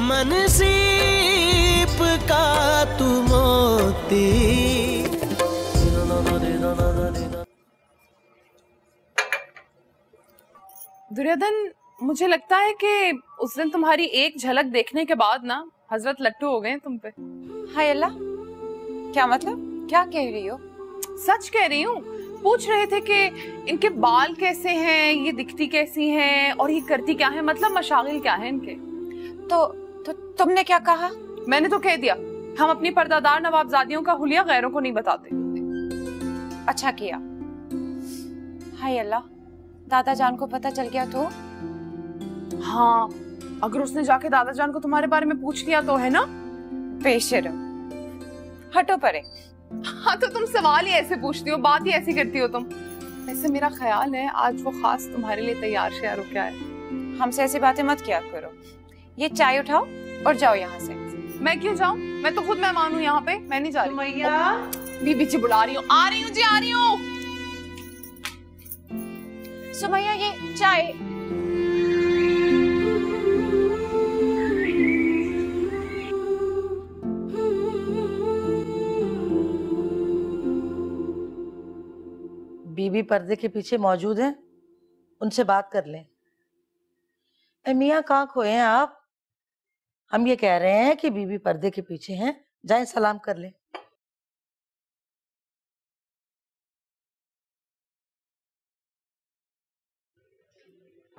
मनसीब का तू मोती। दुर्योधन, मुझे लगता है कि उस दिन तुम्हारी एक झलक देखने के बाद ना हजरत लट्टू हो गए तुम पे। हाय अल्लाह, क्या मतलब? क्या कह रही हो? सच कह रही हूँ। पूछ रहे थे कि इनके बाल कैसे हैं, ये दिखती कैसी हैं और ये करती क्या है, मतलब मशागिल क्या है इनके। तो तुमने क्या कहा? मैंने तो कह दिया हम अपनी पर्दादार नवाबजादियों का हुलिया गैरों को नहीं बताते। अच्छा किया। हाय अल्लाह, दादा जान को पता चल गया तो? हाँ, अगर उसने जाके दादा जान को तुम्हारे बारे में पूछ लिया तो, है ना? बेशर्म, हटो परे। हाँ तो तुम सवाल ही ऐसे पूछती हो, बात ही ऐसी करती हो तुम। वैसे मेरा ख्याल है आज वो खास तुम्हारे लिए तैयार श्यार हो क्या है। हमसे ऐसी बातें मत किया करो। ये चाय उठाओ और जाओ यहाँ से। मैं क्यों जाऊँ? मैं तो खुद मेहमान हूँ यहाँ पे, मैं नहीं जा रही। सुमैया, बीबी जी बुला रही हूँ। आ रही हूँ जी, आ रही हूँ। सुमैया, ये चाय। बीबी पर्दे के पीछे मौजूद हैं, उनसे बात कर लें। मियाँ कहाँ खोए हैं आप? हम ये कह रहे हैं कि बीबी पर्दे के पीछे हैं, जाएं सलाम कर लें।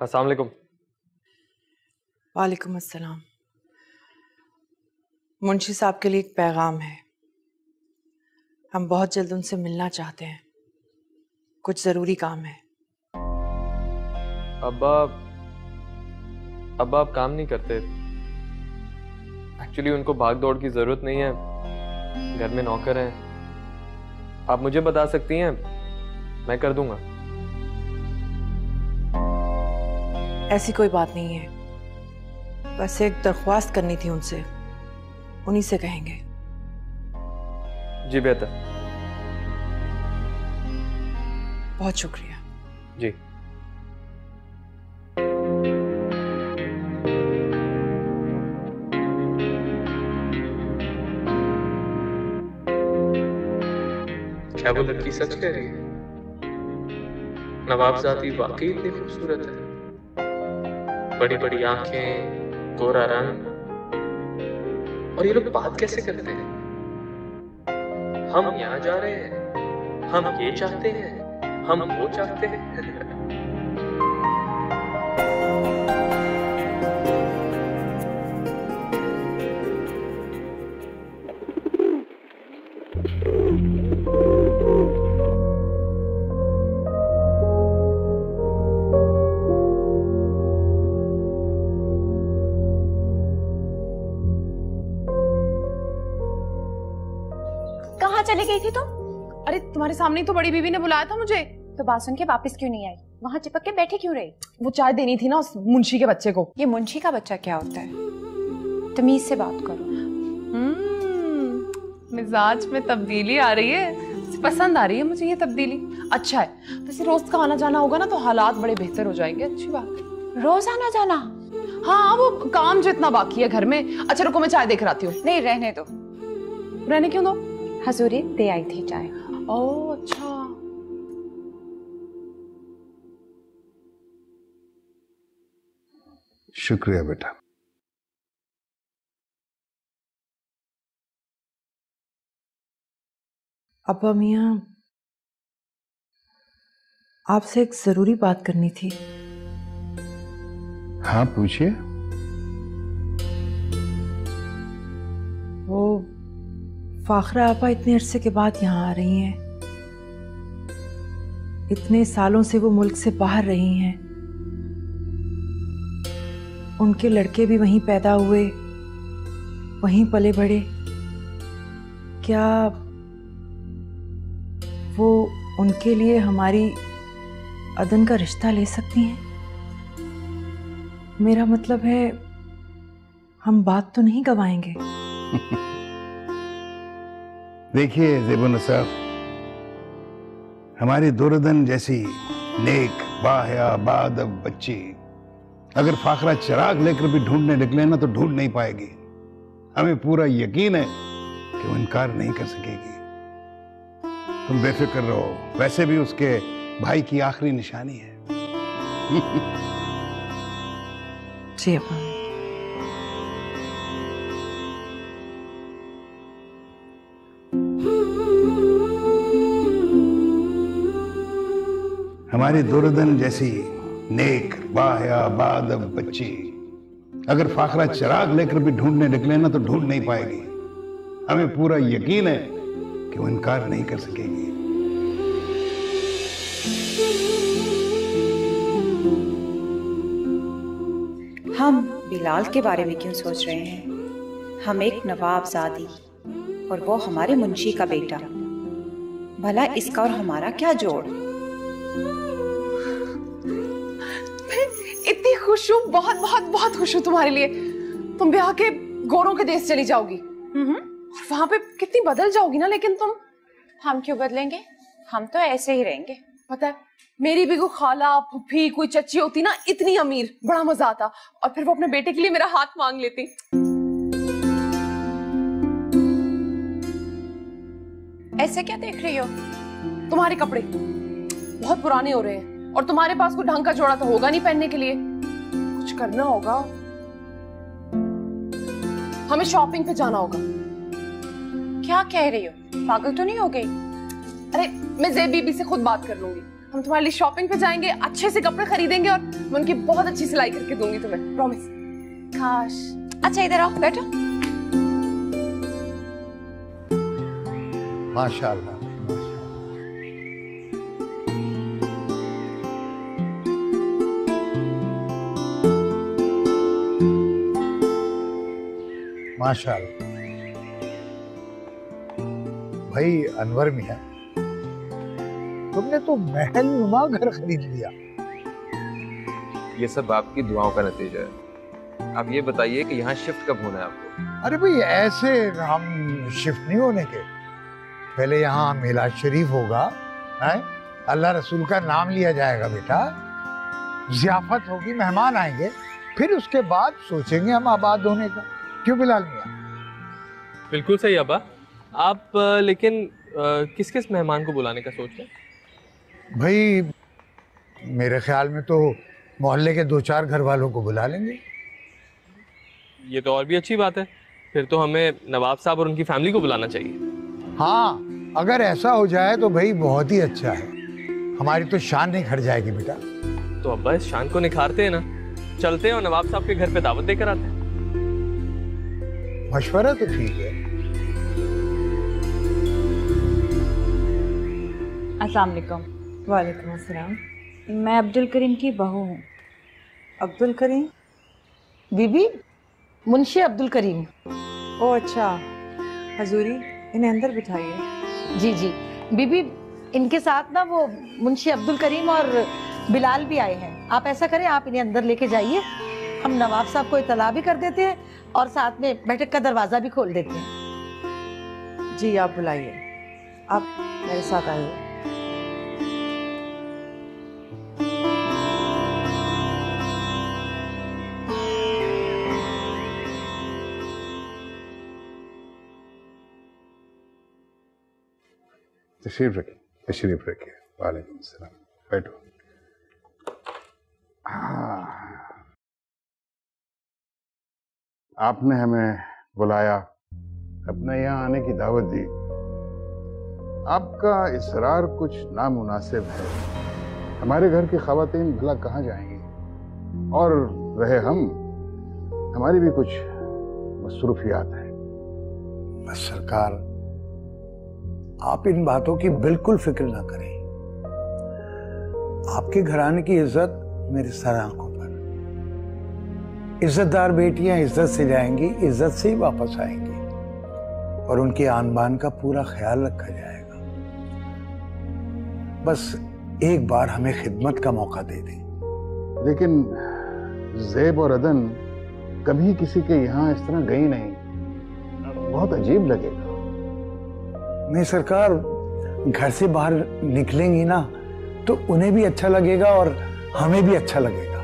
अस्सलाम वालेकुम। वालेकुम अस्सलाम। मुंशी साहब के लिए एक पैगाम है। हम बहुत जल्द उनसे मिलना चाहते हैं, कुछ जरूरी काम है। अब आप काम नहीं करते। एक्चुअली उनको भाग दौड़ की जरूरत नहीं है, घर में नौकर हैं। आप मुझे बता सकती हैं, मैं कर दूंगा। ऐसी कोई बात नहीं है, बस एक दरख्वास्त करनी थी उनसे, उन्हीं से कहेंगे। जी बेहतर। बहुत शुक्रिया। जी। क्या वो लड़की सच कह रही है? नवाबजादी वाकई इतनी खूबसूरत है। बड़ी बड़ी आंखें, गोरा रंग, और ये लोग बात कैसे करते हैं? हम यहाँ जा रहे हैं, हम ये चाहते हैं, हम वो चाहते हैं। कहाँ चली गई थी तुम? अरे तुम्हारे सामने ही तो बड़ी बीवी ने बुलाया था मुझे। तो बात सुन के वापस क्यों नहीं आई? वहाँ चिपक के बैठे क्यों रही? वो चाय देनी थी ना उस मुंशी के बच्चे को। ये मुंशी का बच्चा क्या होता है? तमीज से बात करो। मिजाज में तब्दीली आ रही है, पसंद आ रही है मुझे ये तब्दीली। अच्छा है, वैसे रोज का आना जाना होगा ना तो हालात बड़े बेहतर हो जाएंगे। अच्छी बात। रोज आना जाना? हाँ, वो काम जो इतना बाकी है घर में। अच्छा रुको, मैं चाय देकर आती हूँ। नहीं, रहने दो। रहने क्यों दो? हजूरी दे आई थी चाय। ओह अच्छा। शुक्रिया बेटा। अब्बा मियाँ, आपसे एक जरूरी बात करनी थी। हाँ पूछिए। वो फाखरा आपा इतने अरसे के बाद यहाँ आ रही हैं। इतने सालों से वो मुल्क से बाहर रही हैं। उनके लड़के भी वहीं पैदा हुए, वहीं पले बढ़े। क्या वो उनके लिए हमारी अदन का रिश्ता ले सकती हैं? मेरा मतलब है, हम बात तो नहीं गवाएंगे। देखिए ज़ेबुन साहब, हमारी दुर्दन जैसी नेक बाहया बादब बच्ची अगर फाखरा चिराग लेकर भी ढूंढने निकले ना तो ढूंढ नहीं पाएगी। हमें पूरा यकीन है कि वो इनकार नहीं कर सकेगी। तुम बेफिक्र रहो, वैसे भी उसके भाई की आखिरी निशानी है। जी अब्बा। हमारी दुर्दन जैसी नेक बायाबाद बच्ची अगर फाखरा चिराग लेकर भी ढूंढने निकले ना तो ढूंढ नहीं पाएगी। हमें पूरा यकीन है कि वो इनकार नहीं कर सकेगी। हम बिलाल के बारे में क्यों सोच रहे हैं? हम एक नवाबजादी और वो हमारे मुंशी का बेटा। भला इसका और हमारा क्या जोड़? इतनी खुश हूँ, बहुत बहुत बहुत खुश हूँ तुम्हारे लिए। तुम ब्याह के गोरों के देश चली जाओगी और वहां पे कितनी बदल जाओगी ना। लेकिन तुम, हम क्यों बदलेंगे? हम तो ऐसे ही रहेंगे। पता है, मेरी भी कोई खाला फूफी कोई चच्ची होती ना इतनी अमीर, बड़ा मजा आता। और फिर वो अपने बेटे के लिए मेरा हाथ मांग लेती। ऐसे क्या देख रही हो? तुम्हारे कपड़े बहुत पुराने हो रहे हैं और तुम्हारे पास कोई ढंग का जोड़ा तो होगा नहीं पहनने के लिए। कुछ करना होगा, हमें शॉपिंग पे जाना होगा। क्या कह रही हो? पागल तो नहीं हो गई? अरे मैं ज़ेब बीबी से खुद बात कर लूंगी। हम तुम्हारे लिए शॉपिंग पे जाएंगे, अच्छे से कपड़े खरीदेंगे और मैं उनकी बहुत अच्छी सिलाई करके दूंगी तुम्हें, प्रॉमिस। काश। अच्छा इधर आओ, बैठो। माशाअल्लाह। माशाअल्लाह। भाई अनवर मियां, तुमने तो महल नुमा घर खरीद लिया। ये सब आपकी दुआओं का नतीजा है। आप ये बताइए कि यहाँ शिफ्ट कब होना है आपको? अरे भाई ऐसे हम शिफ्ट नहीं होने के। पहले यहाँ मिलाद शरीफ होगा, है? अल्लाह रसूल का नाम लिया जाएगा बेटा, ज़ियाफत होगी, मेहमान आएंगे, फिर उसके बाद सोचेंगे हम आबाद होने का। क्यों बिलाल मियां? बिल्कुल सही अब्बा। आप लेकिन किस किस मेहमान को बुलाने का सोच रहे हैं? भाई मेरे ख्याल में तो मोहल्ले के 2-4 घर वालों को बुला लेंगे। ये तो और भी अच्छी बात है। फिर तो हमें नवाब साहब और उनकी फैमिली को बुलाना चाहिए। हाँ, अगर ऐसा हो जाए तो भाई बहुत ही अच्छा है। हमारी तो शान नहीं खट जाएगी बेटा। तो अब्बा इस शान को निखारते हैं ना, चलते हैं और नवाब साहब के घर पे दावत देकर आते हैं। मशवरा तो ठीक है। अस्सलाम वालेकुम। वालेकुम अस्सलाम। मैं अब्दुल करीम की बहू हूँ। अब्दुल करीम? बीबी, मुंशी अब्दुल करीम। ओ अच्छा, हजूरी इन्हें अंदर बिठाइए। जी जी बीबी, इनके साथ ना वो मुंशी अब्दुल करीम और बिलाल भी आए हैं। आप ऐसा करें, आप इन्हें अंदर लेके जाइए, हम नवाब साहब को इतला भी कर देते हैं और साथ में बैठक का दरवाजा भी खोल देते हैं। जी आप बुलाइए, आप मेरे साथ आइए। तशरीफ रखिए, तशरीफ रखिए। वालेकुम सलाम, बैठो। आपने हमें बुलाया, अपने यहाँ आने की दावत दी। आपका इसरार कुछ नामुनासिब है। हमारे घर की ख़वातीन भला कहाँ जाएंगी? और रहे हम, हमारी भी कुछ मसरूफियात हैं। बस सरकार, आप इन बातों की बिल्कुल फिक्र ना करें। आपके घराने की इज्जत मेरे सर आंखों पर। इज्जतदार बेटियां इज्जत से जाएंगी, इज्जत से ही वापस आएंगी और उनके आन बान का पूरा ख्याल रखा जाएगा। बस एक बार हमें खिदमत का मौका दे दें। लेकिन ज़ेब और अदन कभी किसी के यहाँ इस तरह गई नहीं, बहुत अजीब लगेगा। नहीं सरकार, घर से बाहर निकलेंगी ना तो उन्हें भी अच्छा लगेगा और हमें भी अच्छा लगेगा।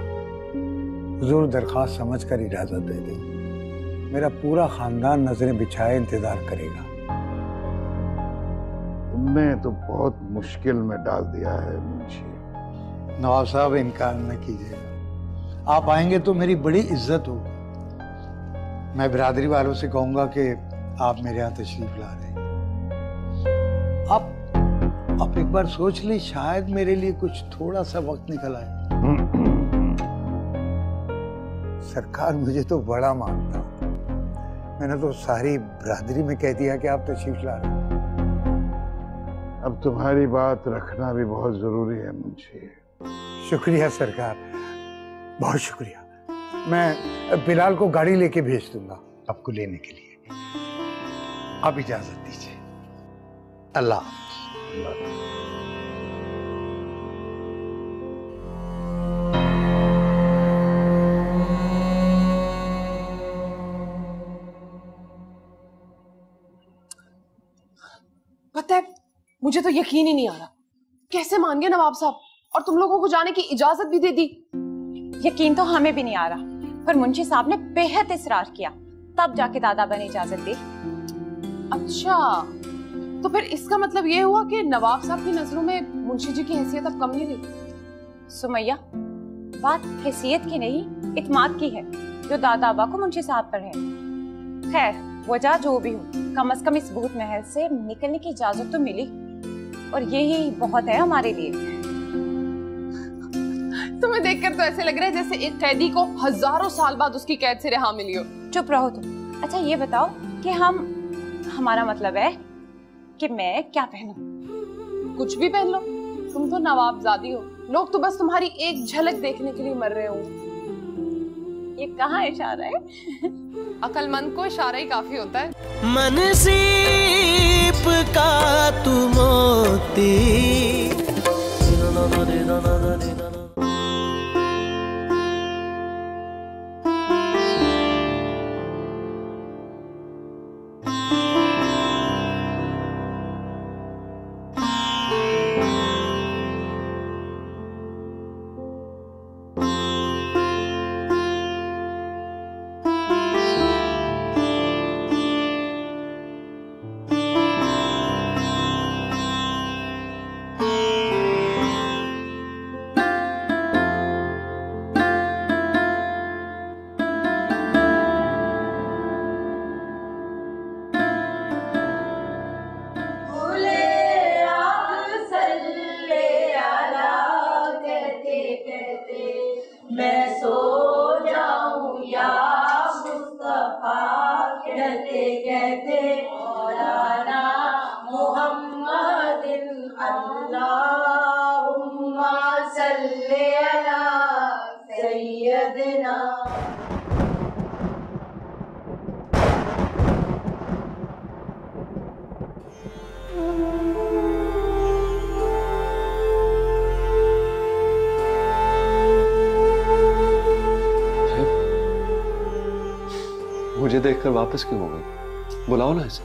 हुजूर दरख्वास्त समझकर इजाजत दे दें। मेरा पूरा खानदान नजरें बिछाए इंतजार करेगा। तुमने तो बहुत मुश्किल में डाल दिया है मुंशी। नवाब साहब, इनकार न कीजिएगा। आप आएंगे तो मेरी बड़ी इज्जत होगी। मैं बिरादरी वालों से कहूंगा कि आप मेरे यहाँ तशरीफ ला रहे हैं। आप एक बार सोच ली, शायद मेरे लिए कुछ थोड़ा सा वक्त निकल आए। सरकार मुझे तो बड़ा मानता, मैंने तो सारी बिरादरी में कह दिया कि आप तशरीफ ला रहे हैं। अब तुम्हारी बात रखना भी बहुत जरूरी है मुंशी। शुक्रिया सरकार, बहुत शुक्रिया। मैं बिलाल को गाड़ी लेके भेज दूंगा आपको लेने के लिए। आप इजाजत दीजिए। अल्लाह हाफ़िज़। पता है, मुझे तो यकीन ही नहीं आ रहा, कैसे मान गए नवाब साहब और तुम लोगों को जाने की इजाजत भी दे दी। यकीन तो हमें भी नहीं आ रहा, पर मुंशी साहब ने बेहद इसरार किया, तब जाके दादाबा ने इजाजत दी। अच्छा, तो फिर इसका मतलब ये हुआ कि नवाब साहब की नजरों में मुंशी जी की हैसियत अब कम नहीं रही। सुमैया, बात हैसियत की नहीं, इत्माद की है जो दादाबा को मुंशी साहब पर है। खैर, वजह जो भी हो, कम से कम इस भूत महल से निकलने की इजाजत तो मिली, और यही बहुत है हमारे लिए। तुम्हें देखकर तो ऐसे लग रहा है जैसे एक कैदी को हजारों साल बाद उसकी कैद से रिहा मिली हो। चुप रहो तुम। अच्छा ये बताओ कि हमारा मतलब है कि मैं क्या पहनूं? कुछ भी पहन लो, तुम तो नवाबजादी हो, लोग तो बस तुम्हारी एक झलक देखने के लिए मर रहे हो। ये कहाँ इशारा है? अक्लमंद को इशारा ही काफी होता है। मनसीब का तू मोती, मुझे देखकर वापस क्यों हो गई? बुलाओ ना इसे।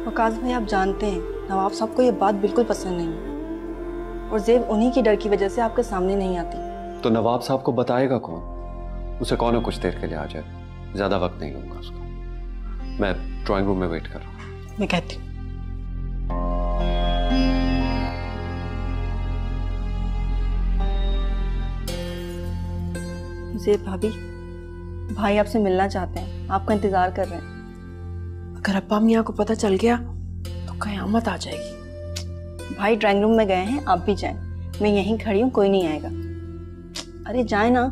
वकास भाई, आप जानते हैं नवाब साहब को ये बात बिल्कुल पसंद नहीं है, और ज़ेब उन्हीं की डर की वजह से आपके सामने नहीं आती। तो नवाब साहब को बताएगा कौन? उसे कौन है कुछ देर के लिए आ जाए, ज्यादा वक्त नहीं लूंगा उसका। मैं ड्राइंग रूम में वेट कर रहा हूँ। मैं कहती हूँ ज़ेब भाभी, भाई आपसे मिलना चाहते हैं, आपका इंतजार कर रहे हैं। अगर अब्बा मियाँ को पता चल गया तो कयामत आ जाएगी। भाई ड्राइंग रूम में गए हैं, आप भी जाएं। मैं यहीं खड़ी हूँ, कोई नहीं आएगा। अरे जाए ना,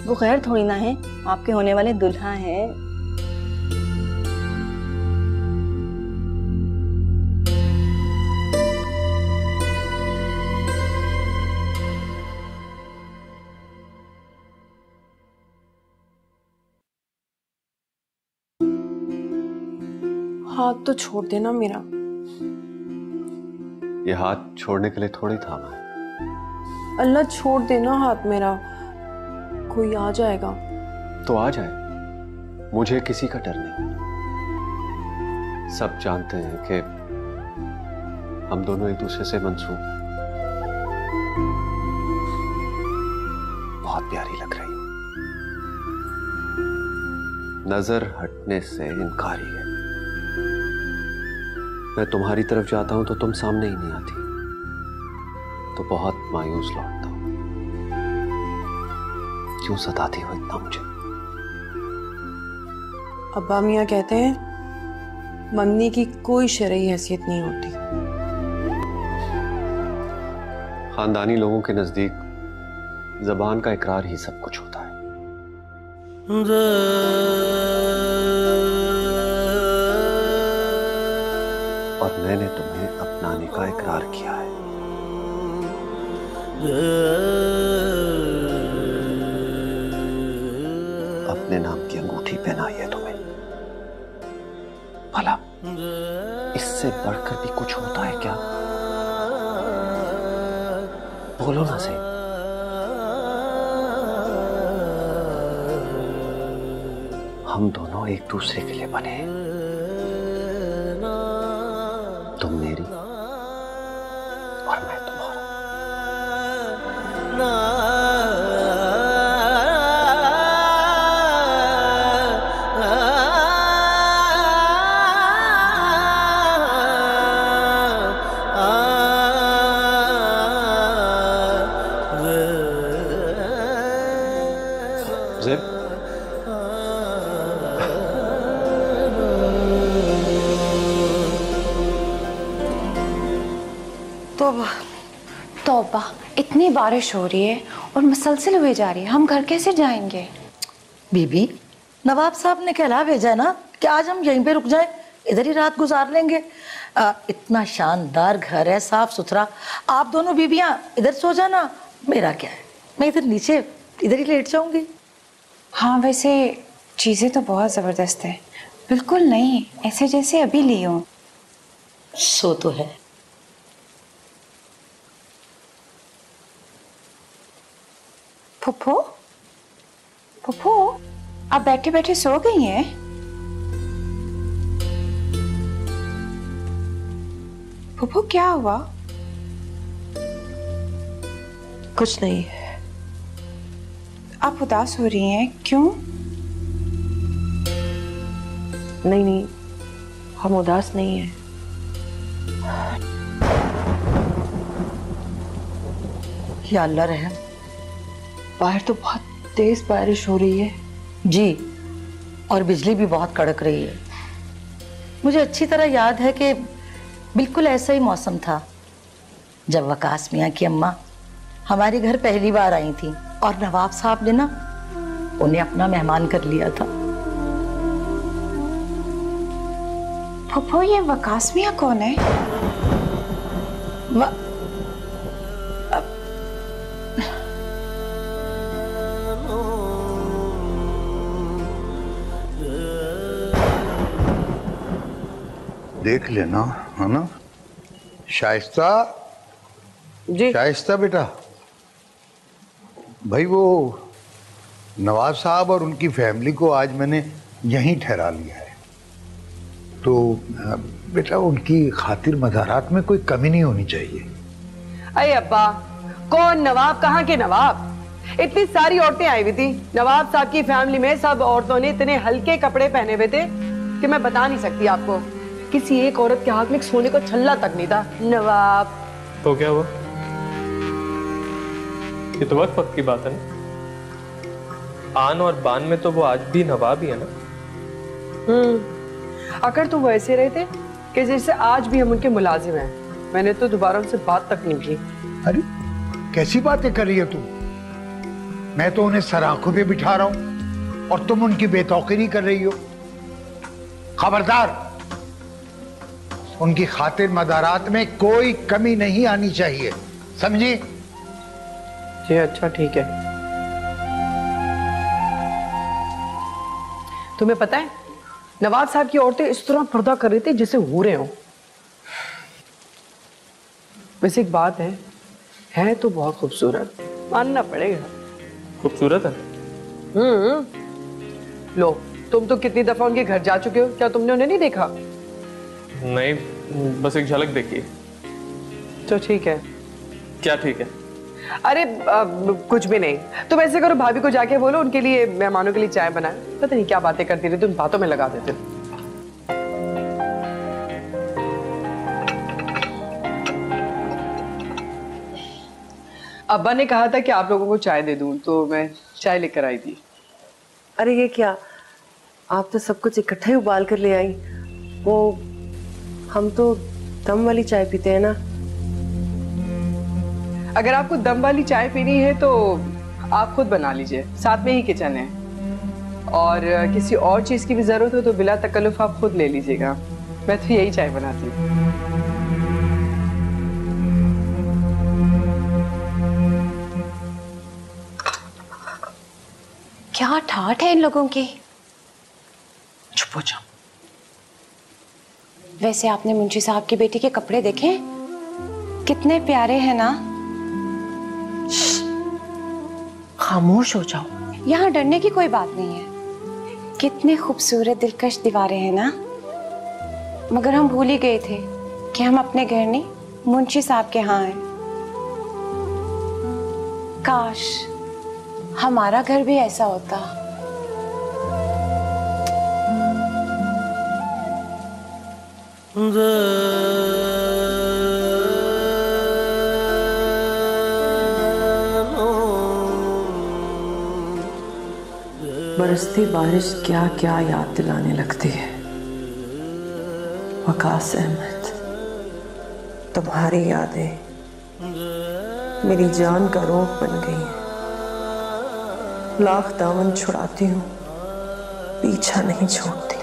वो खैर थोड़ी ना है, आपके होने वाले दुल्हा हैं। हाथ तो छोड़ देना मेरा। ये हाथ छोड़ने के लिए थोड़ी थामा है। अल्लाह छोड़ देना हाथ मेरा, कोई आ जाएगा। तो आ जाए, मुझे किसी का डर नहीं। सब जानते हैं कि हम दोनों एक दूसरे से मंसूब हैं। बहुत प्यारी लग रही हो। नजर हटने से इनकारी है। मैं तुम्हारी तरफ जाता हूं तो तुम सामने ही नहीं आती, तो बहुत मायूस लौटता हूं। क्यों सताती हो इतना मुझे? अब्बा मियाँ कहते हैं मंगनी की कोई शरई हैसियत नहीं होती। खानदानी लोगों के नजदीक जबान का इकरार ही सब कुछ होता है। और मैंने तुम्हें अपनाने का इकरार किया है। अपने नाम की अंगूठी पहनाई है तुम्हें। भला इससे बढ़कर भी कुछ होता है क्या? बोलो ना सही। हम दोनों एक दूसरे के लिए बने हैं। तुम मेरी और मैं तुम्हारा। ज़ेब, तौबा, इतनी बारिश हो रही है और मुसलसल हुए जा रही है, हम घर कैसे जाएंगे? बीबी, नवाब साहब ने कहला भेजा है ना कि आज हम यहीं पे रुक जाएं, इधर ही रात गुजार लेंगे। इतना शानदार घर है, साफ सुथरा। आप दोनों बीबियां इधर सो जाना, मेरा क्या है, मैं इधर नीचे इधर ही लेट जाऊंगी। हाँ, वैसे चीजें तो बहुत जबरदस्त है, बिल्कुल नहीं ऐसे जैसे अभी ली हूँ। सो तो है। फुप्पो, फुप्पो, आप बैठे बैठे सो गई हैं? फुप्पो क्या हुआ? कुछ नहीं। आप उदास हो रही हैं, क्यों? नहीं नहीं, हम उदास नहीं हैं। या अल्लाह रहम, बाहर तो बहुत तेज बारिश हो रही है। जी, और बिजली भी बहुत कड़क रही है। मुझे अच्छी तरह याद है कि बिल्कुल ऐसा ही मौसम था जब वकास मियाँ की अम्मा हमारे घर पहली बार आई थी और नवाब साहब ने ना उन्हें अपना मेहमान कर लिया था। फुप्पो, ये वकास मियाँ कौन है? देख लेना, है ना? शाइस्ता जी। शाइस्ता बेटा, भाई वो नवाब साहब और उनकी फैमिली को आज मैंने यहीं ठहरा लिया है, तो बेटा उनकी खातिर मज़ारात में कोई कमी नहीं होनी चाहिए। अरे अब्बा, कौन नवाब, कहाँ के नवाब? इतनी सारी औरतें आई हुई थी नवाब साहब की फैमिली में। सब औरतों ने इतने हल्के कपड़े पहने हुए थे कि मैं बता नहीं सकती आपको। किसी एक औरत के हाथ में सोने को छल्ला तक नहीं था। नवाब तो क्या हुआ? ये तो वक्त की बात है ना। आन और बान में तो वो आज भी नवाब ही है ना। अगर तो वो ऐसे रहे थे कि जैसे आज भी हम उनके मुलाजिम हैं। मैंने तो दोबारा उनसे बात तक नहीं की। अरे कैसी बातें कर रही है तू? मैं तो उन्हें सराखों पे बिठा रहा हूं और तुम उनकी बेतौकीरी कर रही हो। खबरदार, उनकी खातिर मदारात में कोई कमी नहीं आनी चाहिए, समझी? जी अच्छा, ठीक है। तुम्हें पता है नवाब साहब की औरतें इस तरह पर्दा कर रही थी जैसे हूरे हों। वैसे एक बात है तो बहुत खूबसूरत, मानना पड़ेगा। खूबसूरत है? लो, तुम तो कितनी दफा उनके घर जा चुके हो, क्या तुमने उन्हें नहीं देखा? नहीं, बस एक झलक देखी। तो ठीक है। क्या ठीक है? अरे कुछ भी नहीं। तुम ऐसे करो, भाभी को जाके बोलो उनके लिए, मेहमानों के लिए चाय बनाए। पता नहीं क्या बातें करती रही, तुम बातों में लगा देते। अब्बा ने कहा था कि आप लोगों को चाय दे दूं, तो मैं चाय लेकर आई थी। अरे ये क्या, आप तो सब कुछ इकट्ठा ही उबाल कर ले आई। वो हम तो दम वाली चाय पीते हैं ना। अगर आपको दम वाली चाय पीनी है तो आप खुद बना लीजिए, साथ में ही किचन है। और किसी और चीज की भी जरूरत हो तो बिला तकल्लुफ आप खुद ले लीजिएगा। मैं तो यही चाय बनाती हूँ। क्या ठाठ है इन लोगों की। चुप हो जाओ। वैसे आपने मुंशी साहब की बेटी के कपड़े देखे, कितने प्यारे हैं ना। खामोश हो जाओ। यहाँ डरने की कोई बात नहीं है। कितने खूबसूरत दिलकश दीवारें हैं ना। मगर हम भूल ही गए थे कि हम अपने घर नहीं, मुंशी साहब के यहाँ हैं। काश हमारा घर भी ऐसा होता। बरसती बारिश क्या क्या याद दिलाने लगती है। वकास अहमद, तुम्हारी यादें मेरी जान का रोग बन गई हैं। लाख दामन छुड़ाती हूँ, पीछा नहीं छोड़ती।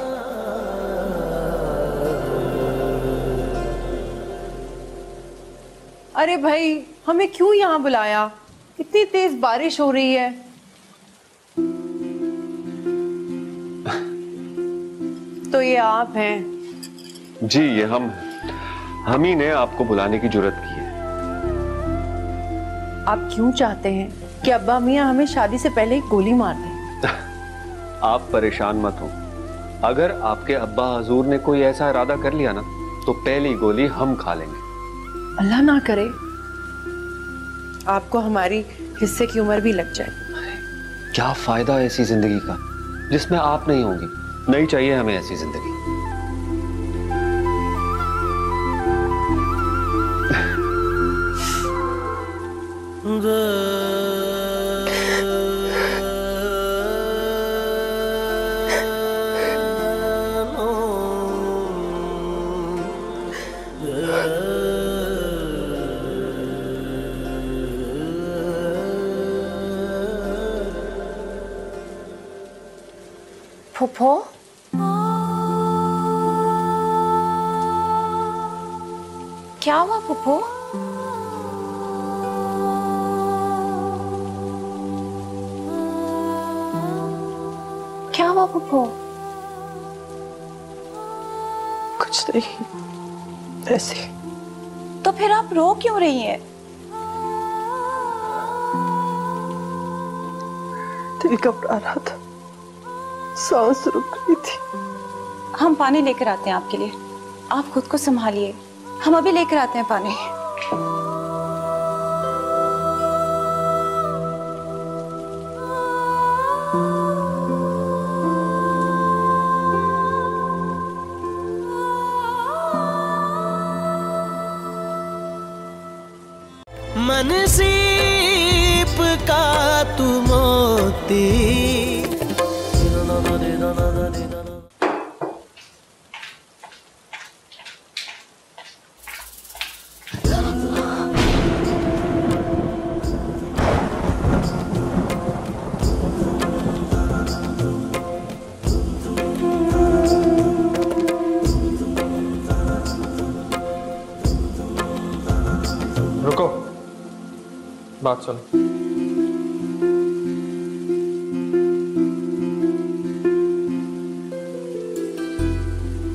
अरे भाई, हमें क्यों यहाँ बुलाया? इतनी तेज बारिश हो रही है। तो ये आप हैं? जी, ये हम ही ने आपको बुलाने की जुर्रत की है। आप क्यों चाहते हैं कि अब्बा मियाँ हमें शादी से पहले ही गोली मार दें? आप परेशान मत हो। अगर आपके अब्बा हजूर ने कोई ऐसा इरादा कर लिया ना, तो पहली गोली हम खा लेंगे। अल्लाह ना करे आपको हमारी हिस्से की उम्र भी लग जाए। क्या फायदा ऐसी जिंदगी का जिसमें आप नहीं होंगी। नहीं चाहिए हमें ऐसी जिंदगी। फूफो, क्या हुआ फूफो? क्या हुआ फूफो? कुछ नहीं, ऐसे। तो फिर आप रो क्यों रही हैं? दिल घबरा रहा था, सांस रुक गई थी। हम पानी लेकर आते हैं आपके लिए, आप खुद को संभालिए। हम अभी लेकर आते हैं पानी। मन सीप का तू मोती। रुको, बात सुनो।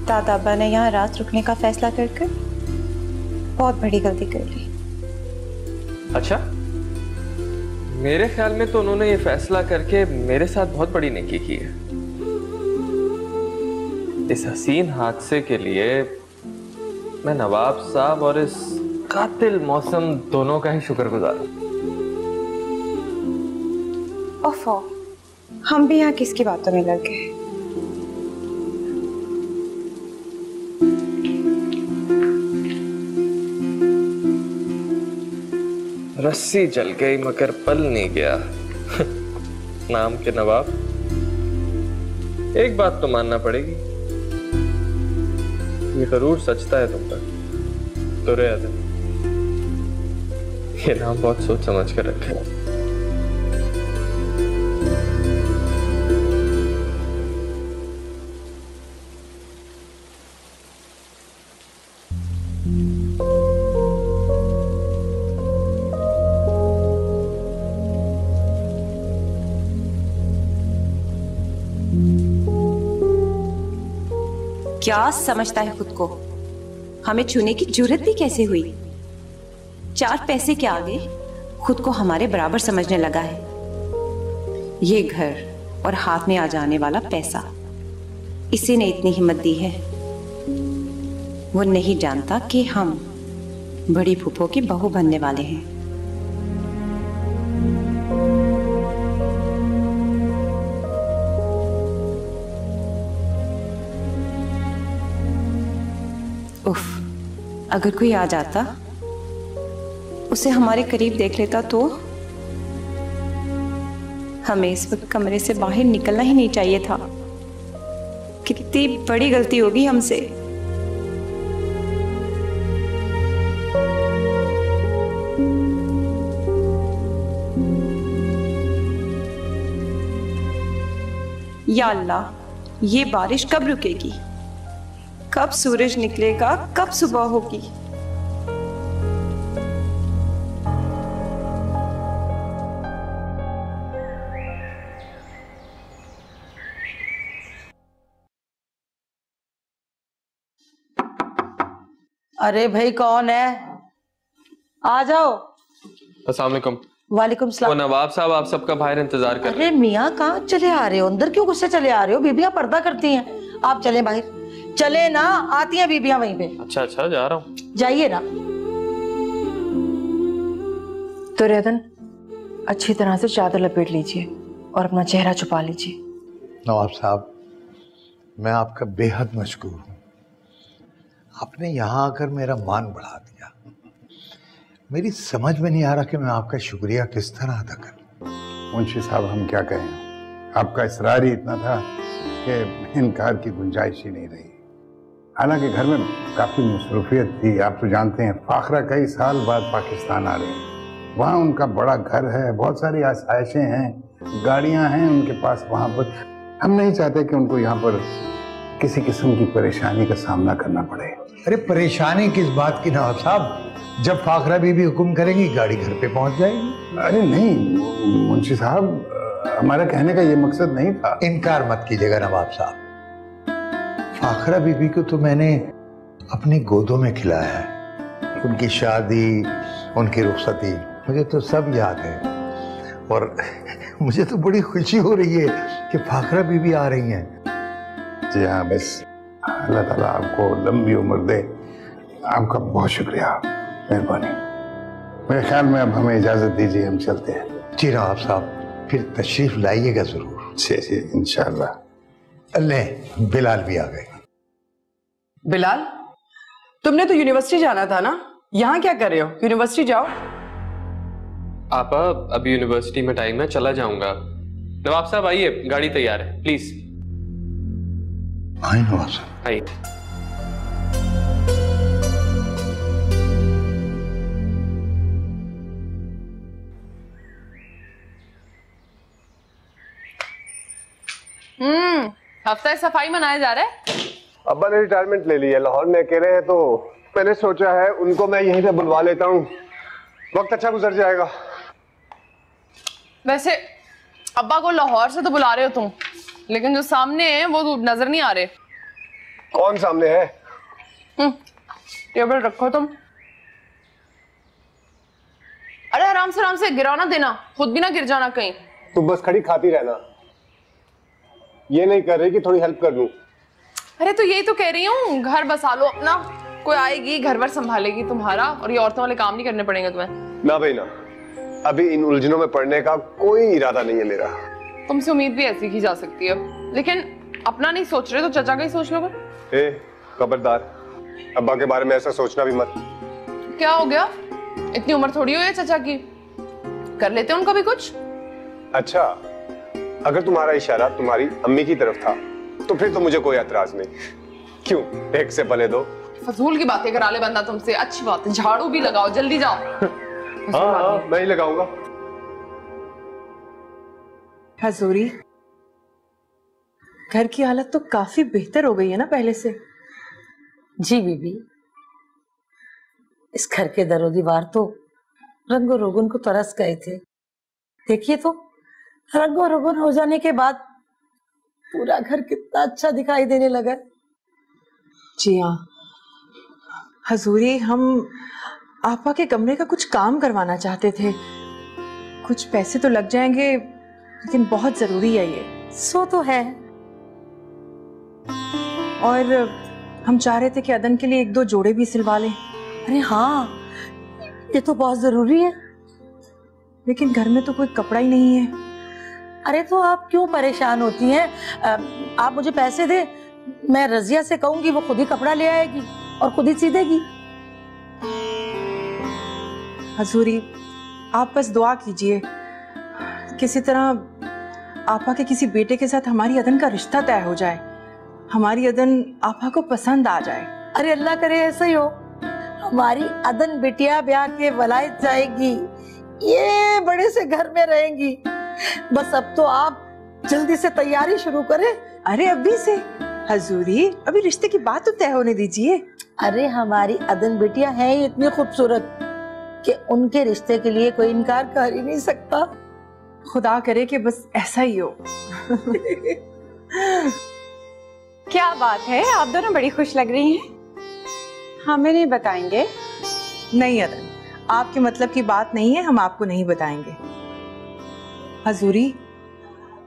दादा अब्बा ने यहाँ रात रुकने का फैसला करके बहुत बड़ी गलती कर ली। अच्छा, मेरे ख्याल में तो उन्होंने ये फैसला करके मेरे साथ बहुत बड़ी नेकी की है। इस हसीन हादसे के लिए मैं नवाब साहब और इस कातिल मौसम दोनों का ही शुक्रगुजार हूं। ओफो, हम भी यहाँ किसकी बातों में लग गए। रस्सी जल गई मगर पल नहीं गया। नाम के नवाब। एक बात तो मानना पड़ेगी, ये जरूर सचता है तुम पर। तो रे आदम, ये नाम बहुत सोच समझ कर रखा है। क्या समझता है खुद को? हमें छूने की जुर्रत भी कैसे हुई? 4 पैसे के आगे खुद को हमारे बराबर समझने लगा है। ये घर और हाथ में आ जाने वाला पैसा, इसी ने इतनी हिम्मत दी है। वो नहीं जानता कि हम बड़ी फूफो की बहू बनने वाले हैं। उफ, अगर कोई आ जाता, उसे हमारे करीब देख लेता तो हमें इस वक्त कमरे से बाहर निकलना ही नहीं चाहिए था। कितनी बड़ी गलती होगी हमसे। या अल्लाह, ये बारिश कब रुकेगी? कब सूरज निकलेगा? कब सुबह होगी? अरे भाई कौन है? आ जाओ। अस्सलाम वालेकुम। वालेकुम सलाम। वो नवाब साहब आप सबका बाहर इंतजार कर रहे हैं। अरे मियाँ कहाँ चले आ रहे हो? अंदर क्यों गुस्से चले आ रहे हो? बीबियां पर्दा करती हैं। आप चले बाहर। चले ना, आती हैं बीबियां वहीं पे। अच्छा अच्छा, जा रहा हूँ। जाइए ना। तो रेदन, अच्छी तरह से चादर लपेट लीजिए और अपना चेहरा छुपा लीजिए। नवाब साहब, मैं आपका बेहद मशकूर हूँ। आपने यहाँ आकर मेरा मान बढ़ा दिया। मेरी समझ में नहीं आ रहा कि मैं आपका शुक्रिया किस तरह अदा करूँ। मुंशी साहब, हम क्या कहें, आपका इसरार ही इतना था कि इनकार की गुंजाइश ही नहीं रही। हालांकि घर में काफ़ी मसरूफियत थी। आप तो जानते हैं फाखरा कई साल बाद पाकिस्तान आ रही हैं। वहाँ उनका बड़ा घर है, बहुत सारी आसाइशें हैं, गाड़ियाँ हैं उनके पास वहाँ पर। हम नहीं चाहते कि उनको यहाँ पर किसी किस्म की परेशानी का सामना करना पड़े। अरे परेशानी किस बात की नवाब साहब? जब फाखरा बीबी हुक्म करेंगी गाड़ी घर पे पहुँच जाएगी। अरे नहीं मुंशी साहब, हमारा कहने का ये मकसद नहीं था। इनकार मत कीजिएगा नवाब साहब। फाखरा बीबी को तो मैंने अपनी गोदों में खिलाया है। उनकी शादी, उनकी रुखसती, मुझे तो सब याद है। और मुझे तो बड़ी खुशी हो रही है कि फाखरा बीबी आ रही हैं। जी हाँ, बस अल्लाह ताला आपको लंबी उम्र दे। आपका बहुत शुक्रिया, मेहरबानी। मेरे ख्याल में अब हमें इजाजत दीजिए, हम चलते हैं। जी नवाब साहब, फिर तशरीफ लाइएगा जरूर। जी इंशाअल्लाह। अल्लाह, बिलाल भी आ गए। बिलाल, तुमने तो यूनिवर्सिटी जाना था ना, यहाँ क्या कर रहे हो? यूनिवर्सिटी जाओ। आपा, अभी यूनिवर्सिटी में टाइम है, चला जाऊंगा। नवाब साहब आइए, गाड़ी तैयार है, प्लीज। आइए नवाब साहब, आइए। हफ्ता सफाई मनाया जा रहा है। अब्बा ने रिटायरमेंट ले ली है, लाहौर में अकेले हैं, तो मैंने सोचा है उनको मैं यहीं पे बुलवा लेता हूँ, वक्त अच्छा गुजर जाएगा। वैसे अब्बा को लाहौर से तो बुला रहे हो तुम, लेकिन जो सामने है वो नजर नहीं आ रहे। कौन सामने है? टेबल रखो तुम। अरे आराम से गिरा ना देना, खुद भी ना गिर जाना कहीं। तू बस खड़ी खाती रहना, ये नहीं कर रही कि थोड़ी हेल्प कर दूं। अरे तो यही तो कह रही हूँ, घर बसा लो अपना, कोई आएगी घर भर संभालेगी तुम्हारा, और ये औरतों वाले काम नहीं करने पड़ेंगे तुम्हें। ना भाई ना, अभी इन उलझनों में पड़ने का कोई इरादा नहीं है मेरा। तुमसे उम्मीद भी ऐसी की जा सकती है, लेकिन अपना नहीं सोच रहे तो चचा का ही सोच लोगे। ए खबरदार, अब्बा के बारे में ऐसा सोचना भी मत। क्या हो गया, इतनी उम्र थोड़ी हुई है चचा की, कर लेते उनका भी कुछ। अच्छा, अगर तुम्हारा इशारा तुम्हारी अम्मी की तरफ था तो फिर तो मुझे कोई एतराज नहीं। क्यों, एक से भले दो। फजूल की बातें करा ले बंदा तुमसे। अच्छी बात है, झाड़ू भी लगाओ, जल्दी जाओ। हाँ, मैं ही लगाऊंगा। हजूरी, घर की हालत तो काफी बेहतर हो गई है ना पहले से। जी बीबी, इस घर के दरो दीवार तो रंगो रोगन को तरस गए थे। देखिए तो रंगो रोगन हो जाने के बाद पूरा घर कितना अच्छा दिखाई देने लगा। जी हाँ हजूरी, हम आपा के कमरे का कुछ काम करवाना चाहते थे। कुछ पैसे तो लग जाएंगे, लेकिन बहुत जरूरी है ये। सो तो है। और हम चाह रहे थे कि अदन के लिए 1-2 जोड़े भी सिलवा लें। अरे हाँ, ये तो बहुत जरूरी है। लेकिन घर में तो कोई कपड़ा ही नहीं है। अरे तो आप क्यों परेशान होती हैं? आप मुझे पैसे दे, मैं रजिया से कहूंगी, वो खुद ही कपड़ा ले आएगी और खुद ही सी देगी। हजूरी, आप बस दुआ कीजिए, किसी तरह आपा के किसी बेटे के साथ हमारी अदन का रिश्ता तय हो जाए, हमारी अदन आपा को पसंद आ जाए। अरे अल्लाह करे ऐसा ही हो। हमारी अदन बिटिया ब्याह के वलायत जाएगी, ये बड़े से घर में रहेंगी। बस अब तो आप जल्दी से तैयारी शुरू करें। अरे अभी से हजूरी, अभी रिश्ते की बात तो तय होने दीजिए। अरे हमारी अदन बिटिया है ही इतनी खूबसूरत कि उनके रिश्ते के लिए कोई इनकार कर ही नहीं सकता। खुदा करे कि बस ऐसा ही हो। क्या बात है, आप दोनों बड़ी खुश लग रही हैं। हमें नहीं बताएंगे? नहीं अदन, आपके मतलब की बात नहीं है, हम आपको नहीं बताएंगे। हजूरी,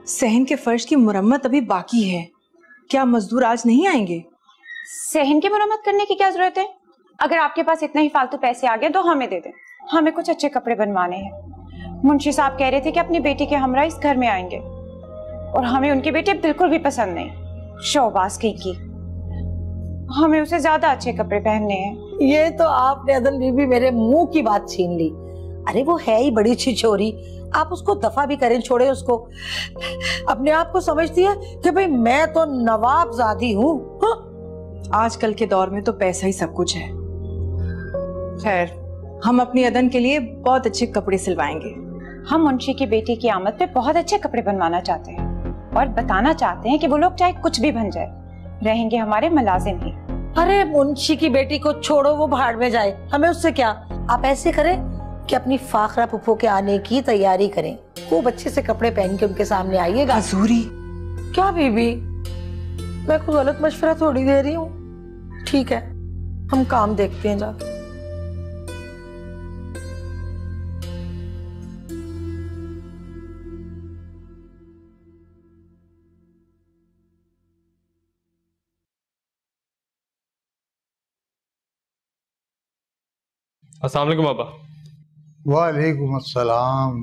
सहन के फर्श की मुरम्मत अभी बाकी है, क्या मजदूर आज नहीं आएंगे? सहन की मुरम्मत करने की क्या जरूरत है? अगर आपके पास इतना ही फालतू पैसे आ गए तो हमें दे दें, हमें कुछ अच्छे कपड़े बनवाने हैं। मुंशी साहब कह रहे थे कि अपनी बेटी के हमरा इस घर में आएंगे, और हमें उनकी बेटी बिल्कुल भी पसंद नहीं। शोबाज की हमें उसे ज्यादा अच्छे कपड़े पहनने हैं। ये तो आपने अदन बीबी मेरे मुंह की बात छीन ली। अरे वो है ही बड़ी छिछोरी, आप उसको दफा भी करें, छोड़े उसको। अपने आप को समझती है कि भाई मैं तो नवाबजादी हूँ। आजकल के दौर में तो पैसा ही सब कुछ है। खैर, हम अपनी अदन के लिए बहुत अच्छे कपड़े सिलवाएंगे। हम मुंशी की बेटी की आमद पे बहुत अच्छे कपड़े बनवाना चाहते हैं और बताना चाहते हैं कि वो लोग चाहे कुछ भी बन जाए, रहेंगे हमारे मुलाजिम ही। अरे मुंशी की बेटी को छोड़ो, वो भाड़ में जाए, हमें उससे क्या। आप ऐसे करें कि अपनी फाखरा पुप्पो के आने की तैयारी करें, खूब अच्छे से कपड़े पहन के उनके सामने आइएगा। हजूरी, क्या बीबी, मैं कोई गलत मशवरा थोड़ी दे रही हूँ। ठीक है, हम काम देखते हैं जाके। अस्सलाम वालेकुम पापा। वालेकुम अस्सलाम।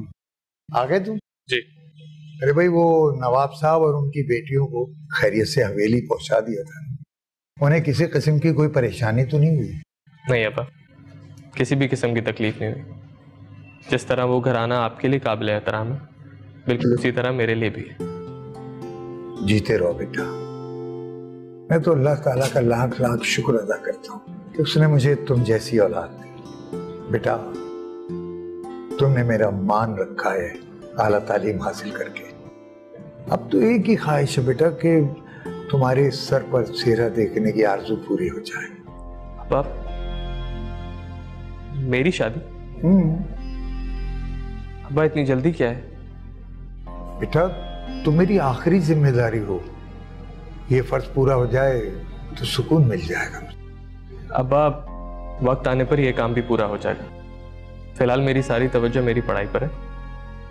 आ गए तुम? जी। अरे भाई, वो नवाब साहब और उनकी बेटियों को खैरियत से हवेली पहुंचा दिया था। उन्हें किसी किस्म की कोई परेशानी तो नहीं हुई? नहीं पापा, किसी भी किस्म की तकलीफ नहीं हुई। जिस तरह वो घराना आपके लिए काबिल एहतराम है, बिल्कुल उसी तरह मेरे लिए भी है। जीते रहो बेटा। मैं तो अल्लाह ताला का लाख लाख शुक्र अदा करता हूँ कि उसने मुझे तुम जैसी औलाद दी। बेटा, तुमने मेरा मान रखा है आला तालीम हासिल करके। अब तो एक ही ख्वाहिश है बेटा कि तुम्हारे सर पर सेहरा देखने की आरज़ू पूरी हो जाए। बाप, मेरी शादी? अब्बा, इतनी जल्दी क्या है? बेटा, तुम मेरी आखिरी जिम्मेदारी हो, ये फर्ज पूरा हो जाए तो सुकून मिल जाएगा। अब्बा, वक्त आने पर यह काम भी पूरा हो जाएगा। फिलहाल मेरी सारी तवज्जो मेरी पढ़ाई पर है।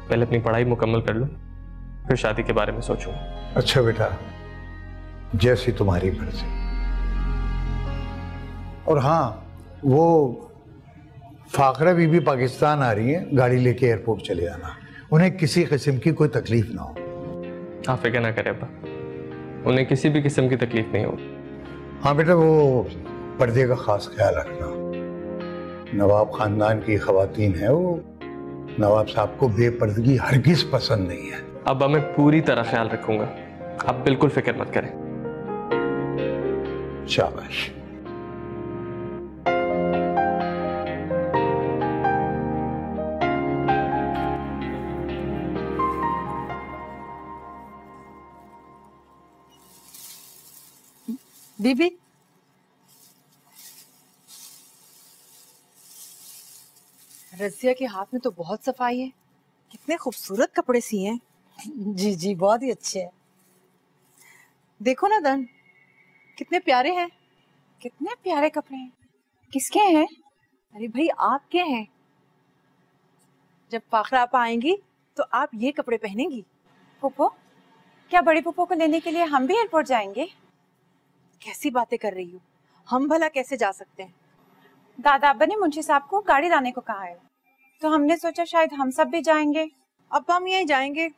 पहले अपनी पढ़ाई मुकम्मल कर लो, फिर शादी के बारे में सोचूंगा। अच्छा बेटा, जैसी तुम्हारी मर्जी। और हाँ, वो फाखरा बीबी पाकिस्तान आ रही है, गाड़ी लेके एयरपोर्ट चले जाना। उन्हें किसी किस्म की कोई तकलीफ ना हो। आप फिक्र ना करें अब्बा, उन्हें किसी भी किस्म की तकलीफ नहीं होगी। हाँ बेटा, वो पर्दे का खास ख्याल रखना। नवाब खानदान की खवातीन है वो, नवाब साहब को बेपर्दगी हरगिज पसंद नहीं है। अब्बा मैं पूरी तरह ख्याल रखूंगा, आप बिल्कुल फिक्र मत करें। शाबाश। बीबी, रजिया के हाथ में तो बहुत सफाई है, कितने खूबसूरत कपड़े सिए हैं। जी जी, बहुत ही अच्छे हैं। देखो ना दन, कितने प्यारे हैं। कितने प्यारे कपड़े हैं। किसके हैं? अरे भाई आपके हैं। जब फाखरा आपा आएंगी तो आप ये कपड़े पहनेंगी। पुप्पो, क्या बड़ी पुप्पो को लेने के लिए हम भी एयरपोर्ट जाएंगे? कैसी बातें कर रही हो, हम भला कैसे जा सकते हैं? दादा अब्बा ने मुंशी साहब को गाड़ी लाने को कहा है, तो हमने सोचा शायद हम सब भी जाएंगे। अब्बा हम यहीं जाएंगे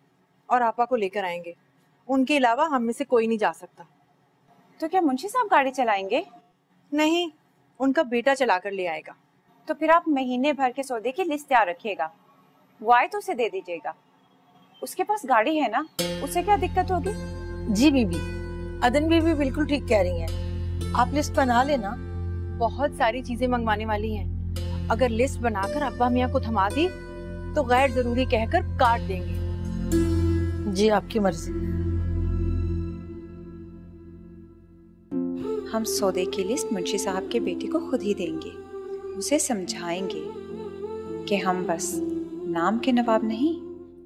और आपा को लेकर आएंगे, उनके अलावा हम में से कोई नहीं जा सकता। तो क्या मुंशी साहब गाड़ी चलाएंगे? नहीं, उनका बेटा चलाकर ले आएगा। तो फिर आप महीने भर के सौदे की लिस्ट तैयार रखिएगा, वो आए तो उसे दे दीजिएगा। उसके पास गाड़ी है ना, उसे क्या दिक्कत होगी? जी बीबी, अदन बीबी बिल्कुल ठीक कह रही हैं। आप लिस्ट बना लेना। बहुत सारी चीजें मंगवाने वाली हैं। अगर लिस्ट बनाकर अब्बा मियाँ को थमा दी तो गैर जरूरी कहकर काट देंगे। जी आपकी मर्जी। हम सौदे की लिस्ट मुंशी साहब के बेटे को खुद ही देंगे, उसे समझाएंगे कि हम बस नाम के नवाब नहीं,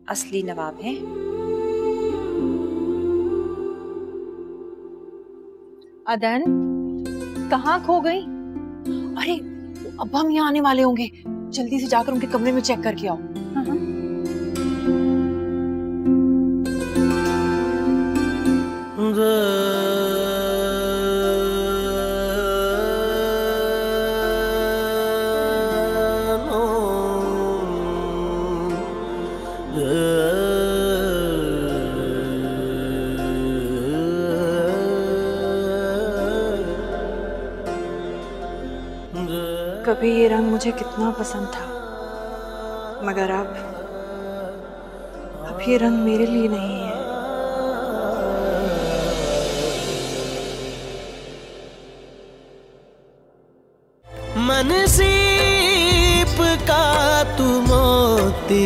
असली नवाब हैं। अदन, कहाँ खो गई? अरे अब्बा मियाँ आने वाले होंगे, जल्दी से जाकर उनके कमरे में चेक करके आओ। कभी ये रंग मुझे कितना पसंद था, मगर अब ये रंग मेरे लिए नहीं है। मन सीप का तू मोती